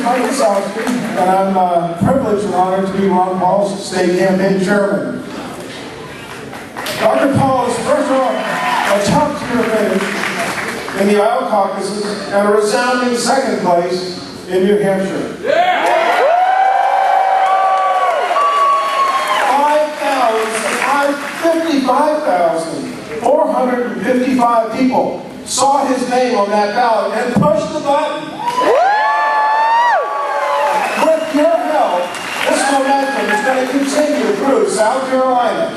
Mike Wysocki, and I'm privileged and honored to be Ron Paul's state campaign chairman. Dr. Paul is first off a top-tier finish in the Iowa caucuses and a resounding second place in New Hampshire. 55,455 people saw his name on that ballot and pushed the button. With your help, this momentum is going to continue through South Carolina,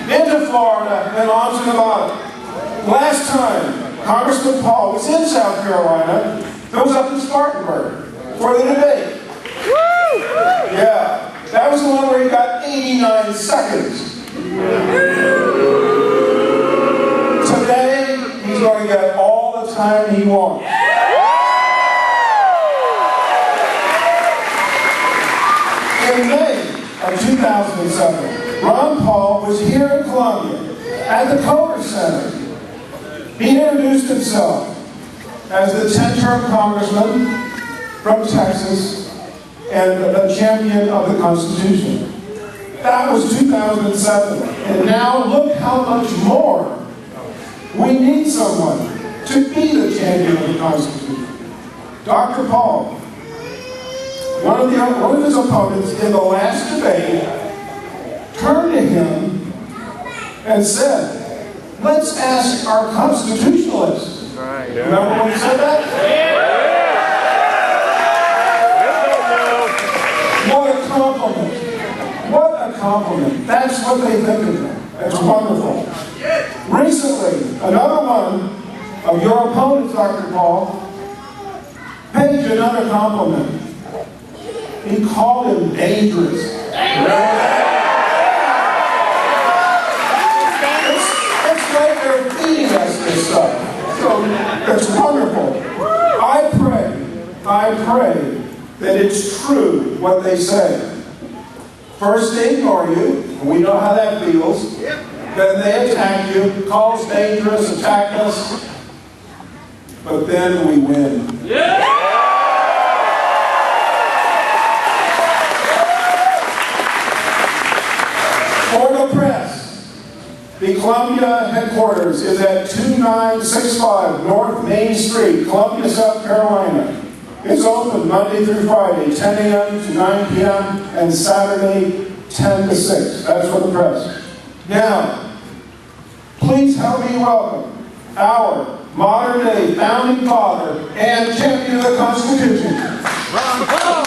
into Florida, and on to Nevada. Last time Congressman Paul was in South Carolina, it was up in Spartanburg for the debate. Yeah, that was the one where he got 89 seconds. Today, he's going to get all the time he wants. In May of 2007, Ron Paul was here in Columbia at the Coker Center. He introduced himself as the 10-term congressman from Texas and the champion of the Constitution. That was 2007. And now look how much more we need someone to be the champion of the Constitution. Dr. Paul, one of his opponents in the last debate, turned to him and said, let's ask our constitutionalists. Right. Remember when he said that? Yeah. What a compliment. What a compliment. That's what they think of him. It's wonderful. Recently, another one of your opponents, Dr. Paul, paid you another compliment. He called him dangerous. It's like they're feeding us this stuff. So it's wonderful. I pray that it's true what they say. First they ignore you, we know how that feels. Then they attack you, call us dangerous, attack us, but then we win. For the press, the Columbia headquarters is at 2965 North Main Street, Columbia, South Carolina. It's open Monday through Friday, 10 a.m. to 9 p.m. and Saturday, 10 to 6. That's for the press. Now, please help me welcome our modern-day founding father and champion of the Constitution, Ron Paul.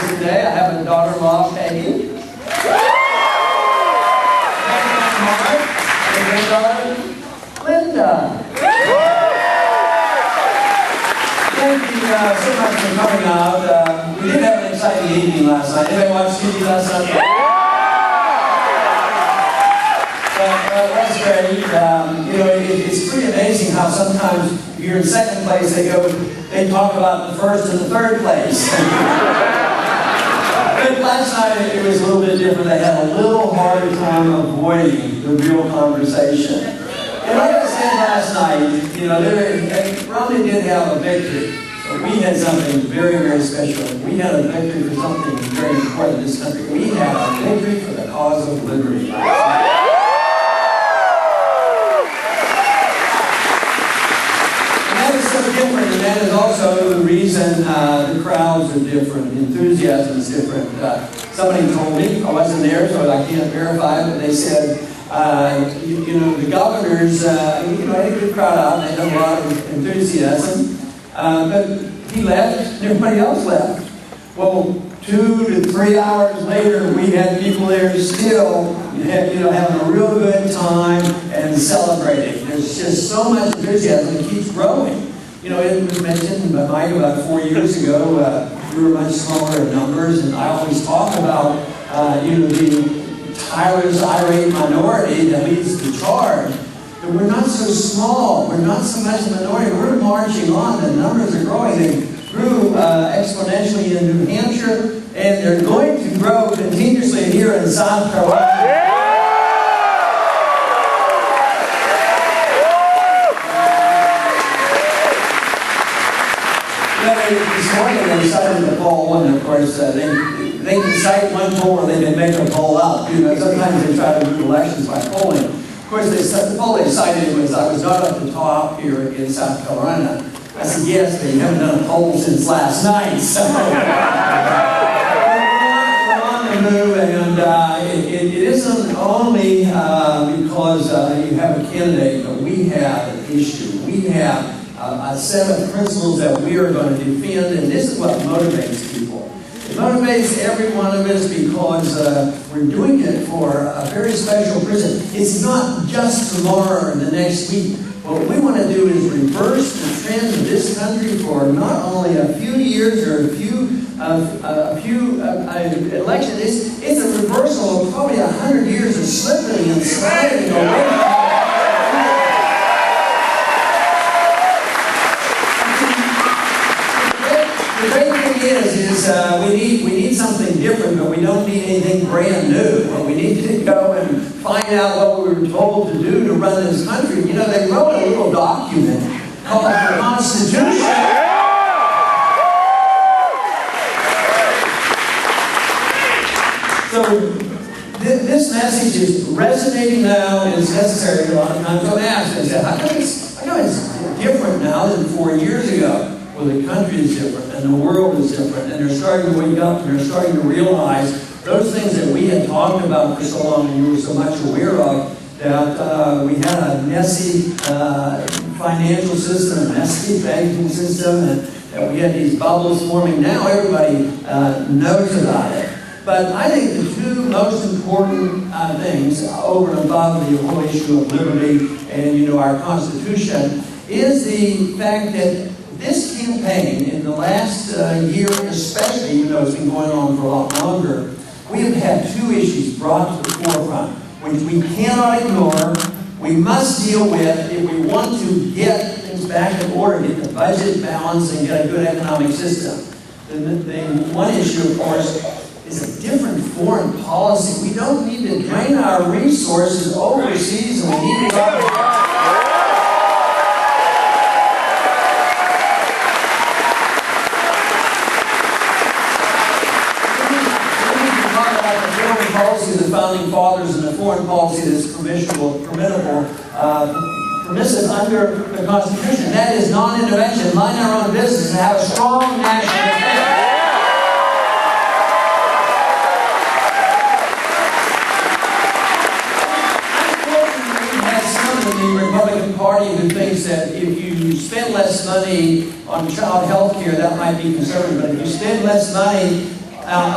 Today, I have a daughter-in-law, Peggy. And a daughter, Linda. Thank you so much for coming out. We did have an exciting evening last night. Anybody watch TV last night? That's great. You know, it's pretty amazing how sometimes if you're in second place, they talk about the first and the third place. But last night it was a little bit different. They had a little harder time avoiding the real conversation. And like I said last night, you know, Romney did have a victory. But we had something very, very special. We had a victory for something very important in this country. We had a victory for the cause of liberty. Different, and that is also the reason the crowds are different, the enthusiasm is different. Somebody told me, I wasn't there so I can't verify it, but they said The governors, had a good crowd out, and they had a lot of enthusiasm. But he left, and everybody else left. Well, 2 to 3 hours later, we had people there still, having a real good time and celebrating. There's just so much enthusiasm, it keeps growing. It was mentioned by Mike about 4 years ago. We were much smaller in numbers, and I always talk about, the tireless, irate minority that leads the charge. But we're not so small. We're not so much a minority. We're marching on. The numbers are growing. They grew exponentially in New Hampshire, and they're going to grow continuously here in South Carolina. This morning they cited the poll, and of course they can cite one poll or they can make a poll up. Sometimes they try to do elections by polling. Of course, the poll they cited was, I was not up the top here in South Carolina. I said, yes, but you haven't done a poll since last night. So we're on the move, and it isn't only because you have a candidate, but we have an issue. We have a set of principles that we are going to defend, and this is what motivates people. It motivates every one of us because we're doing it for a very special reason. It's not just tomorrow or the next week. What we want to do is reverse the trend of this country for not only a few years or a few elections. It's a reversal of probably 100 years of slipping and sliding away. The great thing is we need something different, but we don't need anything brand new. But we need to go and find out what we were told to do to run this country. They wrote a little document called the Constitution. So this message is resonating now and it's necessary a lot of times. I'm asked, I said, how come it's different now than 4 years ago? Well, the country is different, and the world is different, and they're starting to wake up, and they're starting to realize those things that we had talked about for so long and you were so much aware of, that we had a messy financial system, a messy banking system, and that we had these bubbles forming. Now everybody knows about it. But I think the two most important things, over and above the whole issue of liberty and, our Constitution, is the fact that this campaign, in the last year especially, even though it's been going on for a lot longer, we have had two issues brought to the forefront, which we cannot ignore, we must deal with if we want to get things back in order, get the budget balanced, and get a good economic system. The one issue, of course, is a different foreign policy. We don't need to drain our resources overseas, and we need to policy of the founding fathers and the foreign policy that's permissive under the Constitution. That is non-intervention, mind our own business, and have a strong national defense. Unfortunately, we have some in the Republican Party who thinks that if you spend less money on child health care, that might be conservative, but if you spend less money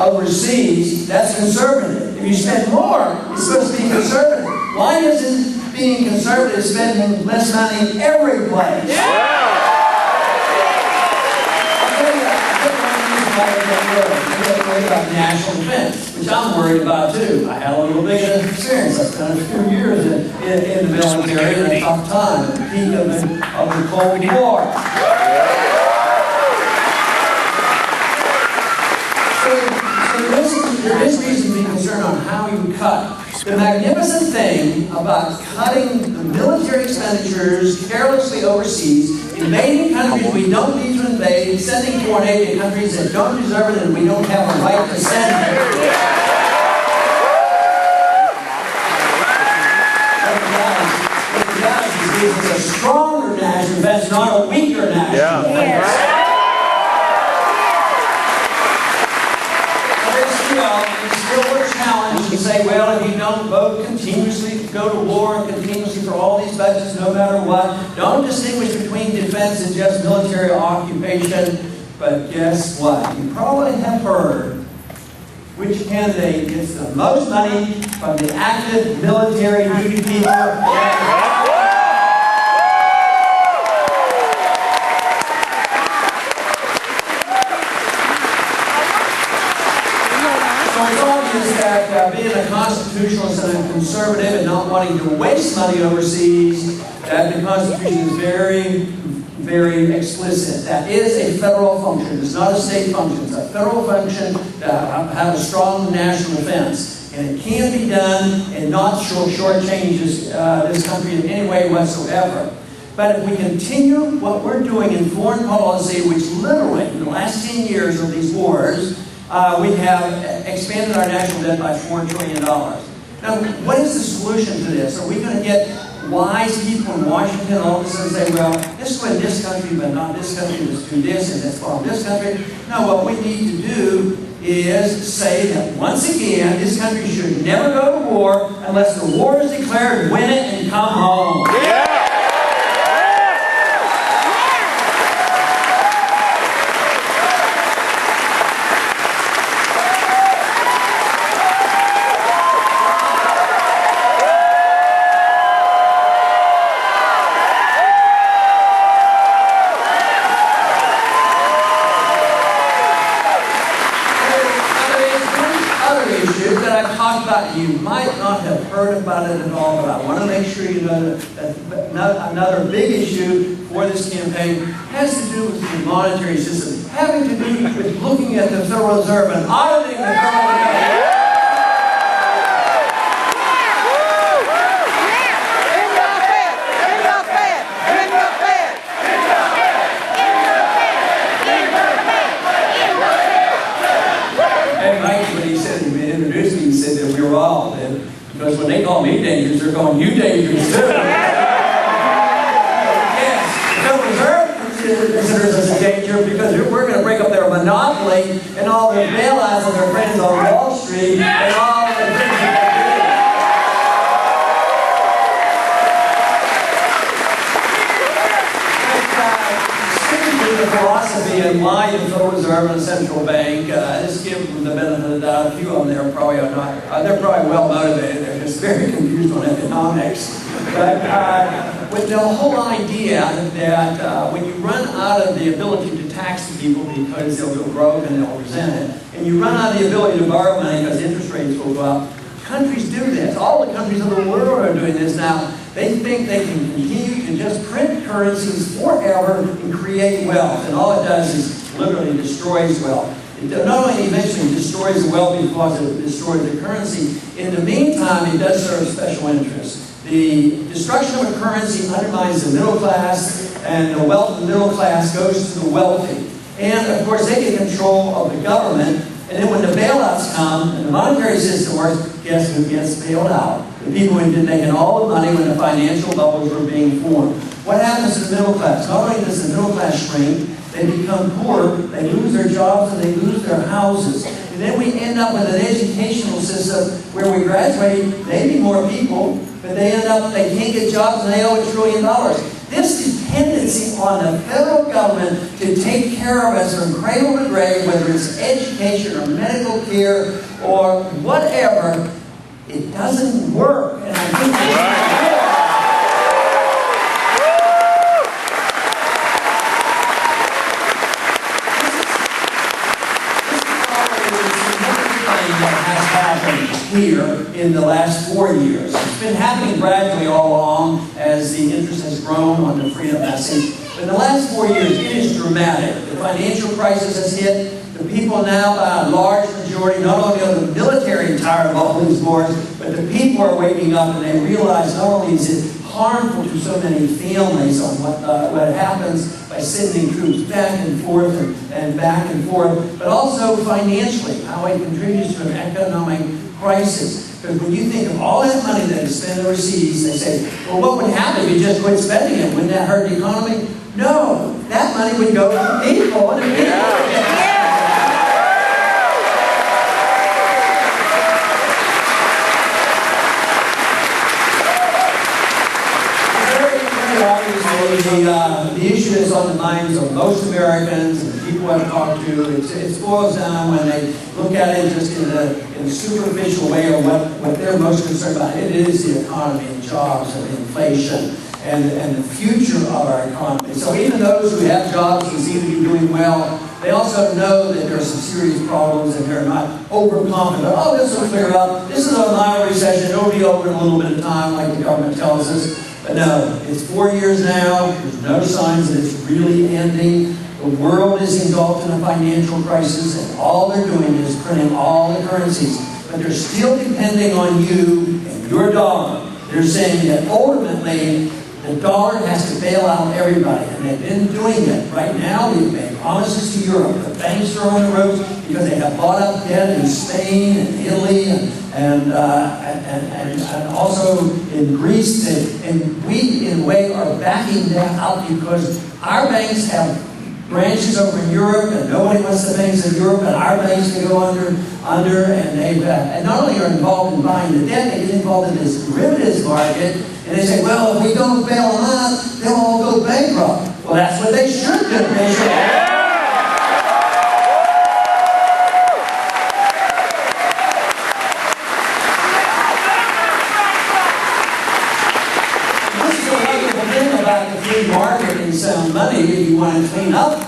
overseas, that's conservative. If you spend more, it's supposed to be conservative. Why isn't being conservative spending less money every place? Yeah. I'll tell you about national defense, which I'm worried about too. I had a little bit of experience. I spent a few years in the military in a tough time, at the peak of the Cold War. There is reason to be concerned on how you cut. The magnificent thing about cutting the military expenditures carelessly overseas, invading countries we don't need to invade, sending foreign aid to countries that don't deserve it and we don't have a right to send it. What it does is gives us a stronger national defense, not a weaker national defense. Still a challenge say, well, if you don't vote continuously, go to war continuously for all these budgets, no matter what, don't distinguish between defense and just military occupation. But guess what? You probably have heard which candidate gets the most money from the active military duty people. That being a constitutionalist and a conservative and not wanting to waste money overseas, that the Constitution is very, very explicit. That is a federal function. It's not a state function. It's a federal function to have a strong national defense. And it can be done and not shortchanges this country in any way whatsoever. But if we continue what we're doing in foreign policy, which literally in the last 10 years of these wars, we have expanded our national debt by $4 trillion. Now, what is the solution to this? Are we going to get wise people in Washington all of a sudden say, well, this is in this country, but not this country, let's do this, and that's from this country? No, what we need to do is say that once again, this country should never go to war unless the war is declared, win it, and come home. Yeah. You might not have heard about it at all, but I want to make sure you know that another big issue for this campaign has to do with the monetary system, having to do with looking at the Federal Reserve and auditing the Federal Reserve. Because when they call me dangerous, they're calling you dangerous too. Yes, the Federal Reserve considers us a danger because we're going to break up their monopoly and all their bailouts and their friends on Wall Street and all the things that they do. The philosophy and why the Federal Reserve and the central bank, just give them the benefit of the doubt. A few of them there probably are not. They're probably well motivated. They're just very confused on economics. But with the whole idea that when you run out of the ability to tax the people because they'll go broke and they'll resent it, and you run out of the ability to borrow money because interest rates will go up, countries do this. All the countries in the world are doing this now. They think they can continue to just print currencies forever and create wealth. And all it does is literally destroys wealth. It not only eventually destroys the wealth because it destroys the currency, in the meantime, it does serve special interests. The destruction of a currency undermines the middle class, and the wealth of the middle class goes to the wealthy. And, of course, they get control of the government. And then when the bailouts come and the monetary system works, guess who gets bailed out? The people who did making all the money when the financial bubbles were being formed. What happens to the middle class? Not only does the middle class shrink, they become poor, they lose their jobs, and they lose their houses. And then we end up with an educational system where we graduate maybe more people, but they can't get jobs and they owe $1 trillion. This dependency on the federal government to take care of us from cradle to grave, whether it's education or medical care or whatever, it doesn't work. And I think here in the last 4 years. It's been happening gradually all along as the interest has grown on the freedom message. But in the last 4 years, it is dramatic. The financial crisis has hit. The people now, by a large majority, not only are the military tired of all these wars, but the people are waking up and they realize not only is it harmful to so many families on what happens by sending troops back and forth and back and forth, but also financially, how it contributes to an economic crisis. Because when you think of all that money that is spent overseas, they say, well, what would happen if you just quit spending it? Wouldn't that hurt the economy? No, that money would go to the people, and the people would get the issue is on the minds of most Americans and people I've talked to. It boils down when they look at it just in a superficial way or what they're most concerned about. It is the economy and jobs and inflation and the future of our economy. So even those who have jobs and seem to be doing well, they also know that there are some serious problems and they're not overconfident. Oh, this will clear up. This is a mild recession. It'll be over in a little bit of time, like the government tells us. But no, it's 4 years now. There's no signs that it's really ending. The world is engulfed in a financial crisis, and all they're doing is printing all the currencies. But they're still depending on you and your dollar. They're saying that ultimately, the dollar has to bail out everybody, and they've been doing it. Right now, we've made promises to Europe. The banks are on the ropes because they have bought up debt in Spain and Italy and also in Greece. And we, in a way, are backing that out because our banks have branches over in Europe, and nobody wants the banks in Europe, and our banks can go under, and they and not only are involved in buying the debt, they get involved in this derivatives market. And they say, well, if we don't bail them out, they'll all go bankrupt. Well, that's what they should do. They should. This is a wonderful thing about the free market and sound money. If you want to clean up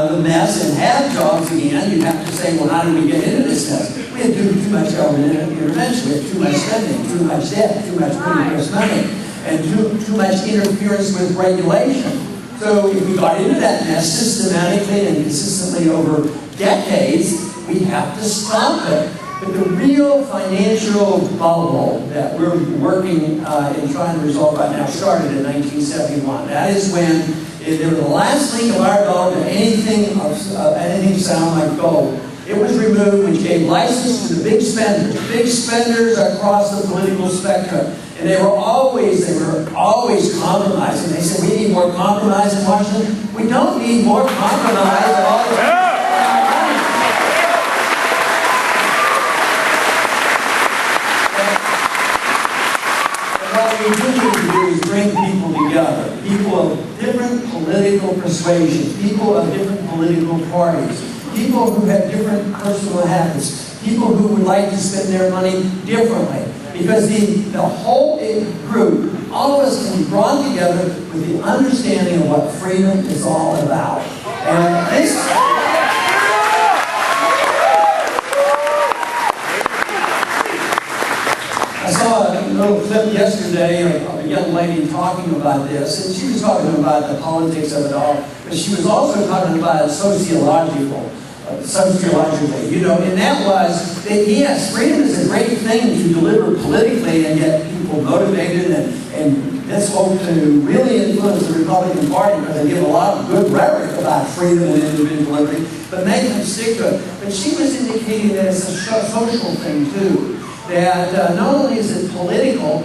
the mess and have jobs again, you have to say, well, how do we get into this mess? We have too much government intervention. We have too much spending, too much debt, too much printing us money, and too much interference with regulation. So if we got into that mess systematically and consistently over decades, we have to stop it. But the real financial bubble that we're working in trying to resolve right now started in 1971. That is when they were the last link of our dollar to anything sound like gold. It was removed, which gave license to the big spenders across the political spectrum. And they were always compromising. They said, we need more compromise in Washington. We don't need more compromise at all. And what we do need to do is bring people together. People of different political persuasions, people of different political parties, people who have different personal habits, people who would like to spend their money differently. Because the whole group, all of us can be brought together with the understanding of what freedom is all about. And this... I saw a little clip yesterday of a young lady talking about this, and she was talking about the politics of it all, but she was also talking about it sociologically, and that was that yes, freedom is a great thing to deliver politically and get people motivated and let's hope to really influence the Republican Party because they give a lot of good rhetoric about freedom and individual liberty, but make them stick to it. But she was indicating that it's a social thing too, that not only is it political,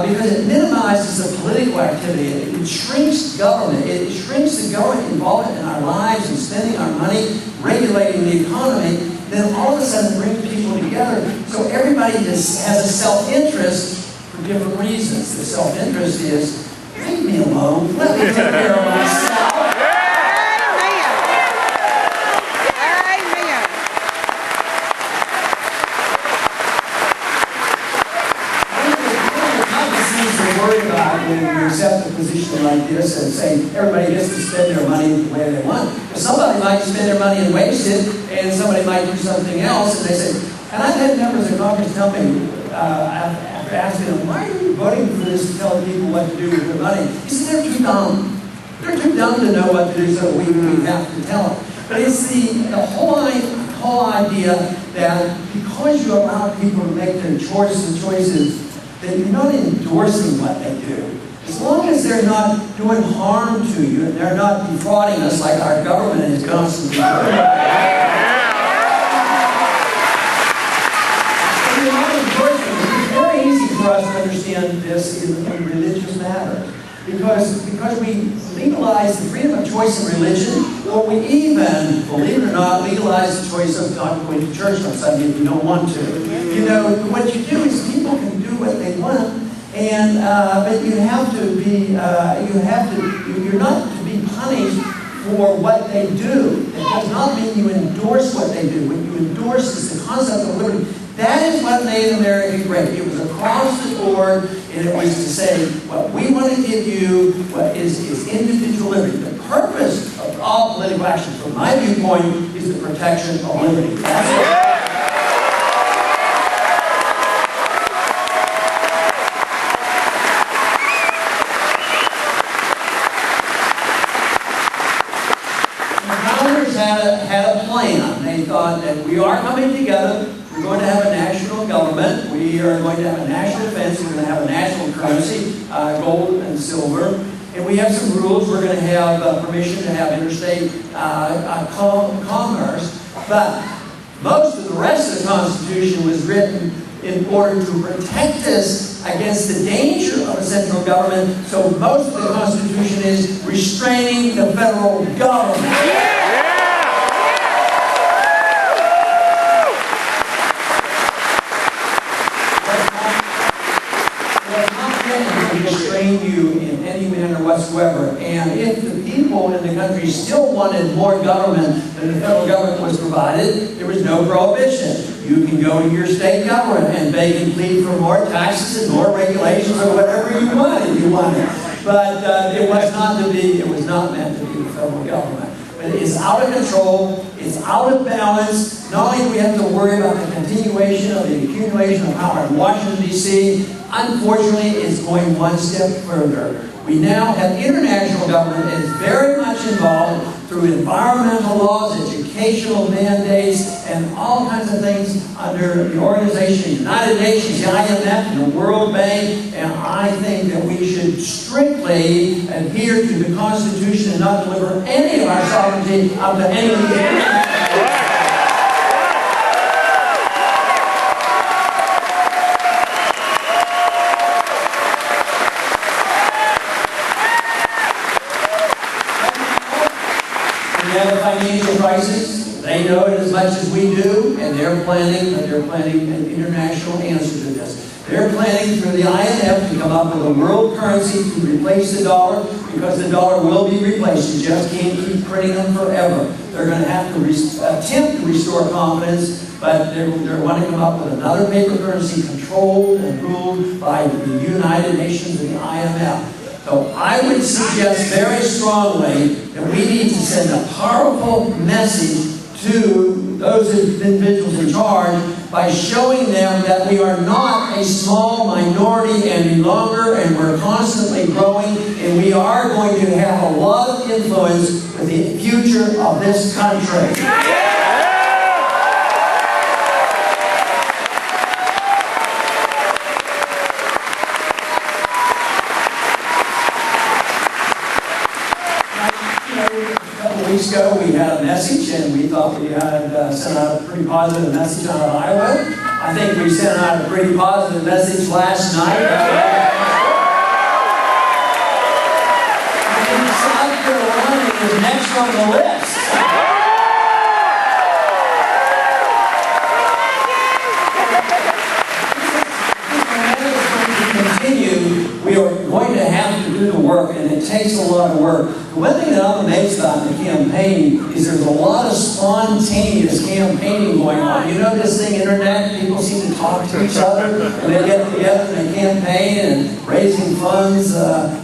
because it minimizes the political activity. It shrinks government. It shrinks the government involvement in our lives and spending our money, regulating the economy. Then all of a sudden it brings people together. So everybody has a self-interest for different reasons. The self-interest is, leave me alone. Let me take care of myself. When you accept a position like this and say everybody gets to spend their money the way they want. But somebody might spend their money and waste it, and somebody might do something else, and they say, and I've had members of Congress tell me, after asking them, why are you voting for this to tell people what to do with their money? He said, they're too dumb. They're too dumb to know what to do, so we have to tell them. But it's the whole idea that because you allow people to make their choices, that you're not endorsing what they do. As long as they're not doing harm to you and they're not defrauding us like our government is constantly doing. It's very easy for us to understand this in religious matters. Because we legalize the freedom of choice in religion, or we even, believe it or not, legalize the choice of not going to church on Sunday if you don't want to. You know, what you do is people can do what they want, and but you have to be, you you're not to be punished for what they do. It does not mean you endorse what they do. What you endorse is the concept of liberty. That is what made America great. It was across the board, and it was to say, what we want to give you what is individual liberty. The purpose of all political action, from my viewpoint, is the protection of liberty. That's it. Had a plan. They thought that we are coming together. We're going to have a national government. We are going to have a national defense. We're going to have a national currency, gold and silver. And we have some rules. We're going to have permission to have interstate commerce. But most of the rest of the Constitution was written in order to protect us against the danger of a central government. So most of the Constitution is restraining the federal government. Restrain you in any manner whatsoever. And if the people in the country still wanted more government than the federal government was provided, there was no prohibition. You can go to your state government and beg and plead for more taxes and more regulations or whatever you wanted. But it was not meant to be the federal government. But it's out of control. It's out of balance. Not only do we have to worry about the continuation of the accumulation of power in Washington, D.C., unfortunately, it's going one step further. We now have international government that is very much involved through environmental laws, educational mandates, and all kinds of things under the organization, the United Nations, the IMF, and the World Bank. And I think that we should strictly adhere to the Constitution and not deliver any of our sovereignty up to any of these. Financial crisis. They know it as much as we do, and they're planning an international answer to this. They're planning for the IMF to come up with a world currency to replace the dollar, because the dollar will be replaced. You just can't keep printing them forever. They're going to have to attempt to restore confidence, but they want to come up with another paper currency controlled and ruled by the United Nations and the IMF. So I would suggest very strongly that we need to send a powerful message to those individuals in charge by showing them that we are not a small minority any longer, and we're constantly growing, and we are going to have a lot of influence with the future of this country. Weeks ago, we had a message, and we thought we had sent out a pretty positive message on Iowa. I think we sent out a pretty positive message last night. I think South Carolina is next on the list. We are going to have to do the work, and it takes a lot of work. The one thing that I'm amazed about in the campaign is there's a lot of spontaneous campaigning going on. You know this thing, internet, people seem to talk to each other, and they get together and they campaign and raising funds,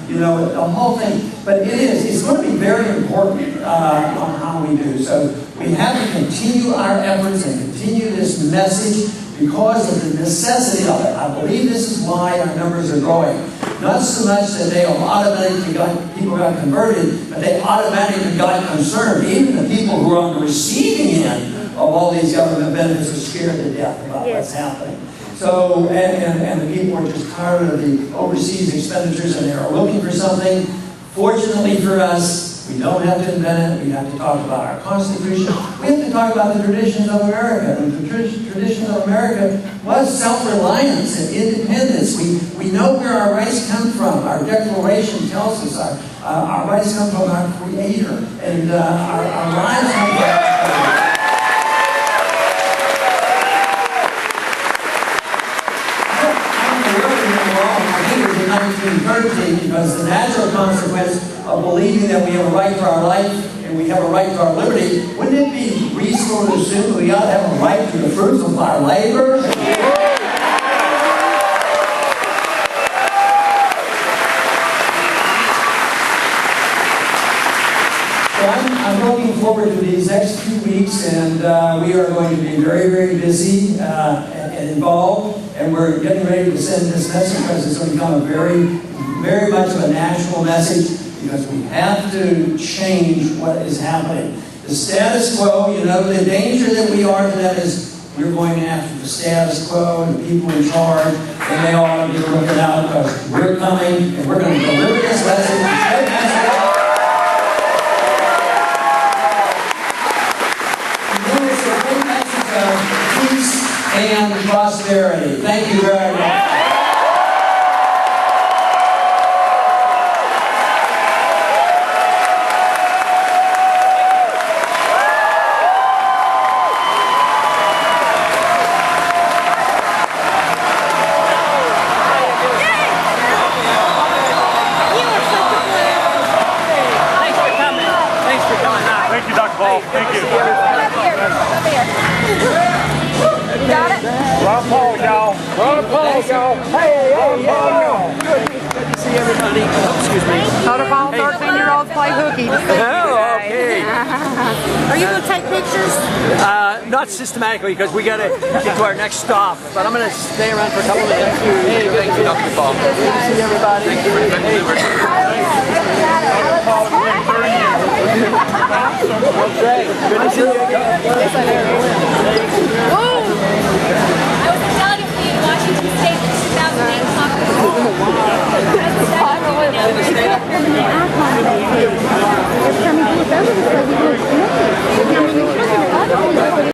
you know, the whole thing. But it's going to be very important on how we do. So we have to continue our efforts and continue this message because of the necessity of it. I believe this is why our numbers are growing. Not so much that they people got converted, but they automatically got concerned. Even the people who are on the receiving end of all these government benefits are scared to death about what's happening. So, and the people are just tired of the overseas expenditures, and they're looking for something. Fortunately for us, we don't have to invent it. We have to talk about our Constitution. We have to talk about the traditions of America. And the tradition of America was self-reliance and independence. We know where our rights come from. Our Declaration tells us our rights come from our Creator. And our lives come from our Creator. I think it was in 1913, because the natural consequence of believing that we have a right to our life and we have a right to our liberty, wouldn't it be reasonable to assume that we ought to have a right to the fruits of our labor? I'm looking forward to these next few weeks, and we are going to be very, very busy and involved, and we're getting ready to send this message because it's going to become a very, very much of a national message, because we have to change what is happening. The status quo, you know, the danger that we are to that is we're going after the status quo and the people in charge, and they ought to be looking out because we're coming and we're going to deliver this message. And prosperity. Thank you very much. Thanks for coming out. Thank you, Dr. Paul. Thank you. You got it? Ron Paul, y'all. Ron Paul, y'all. Hey, Ron Paul, y'all. Good to see everybody. Oh, excuse me. Dr. Paul, 13-year-olds play hooky. Oh, okay. Are you going to take pictures? Not systematically, because we got to get to our next stop. But I'm going to stay around for a couple minutes. Hey, thank you, Dr. Paul. Good to see everybody. Thank you for Dr. Paul, 30 years. Great. Good to see you again. Woo!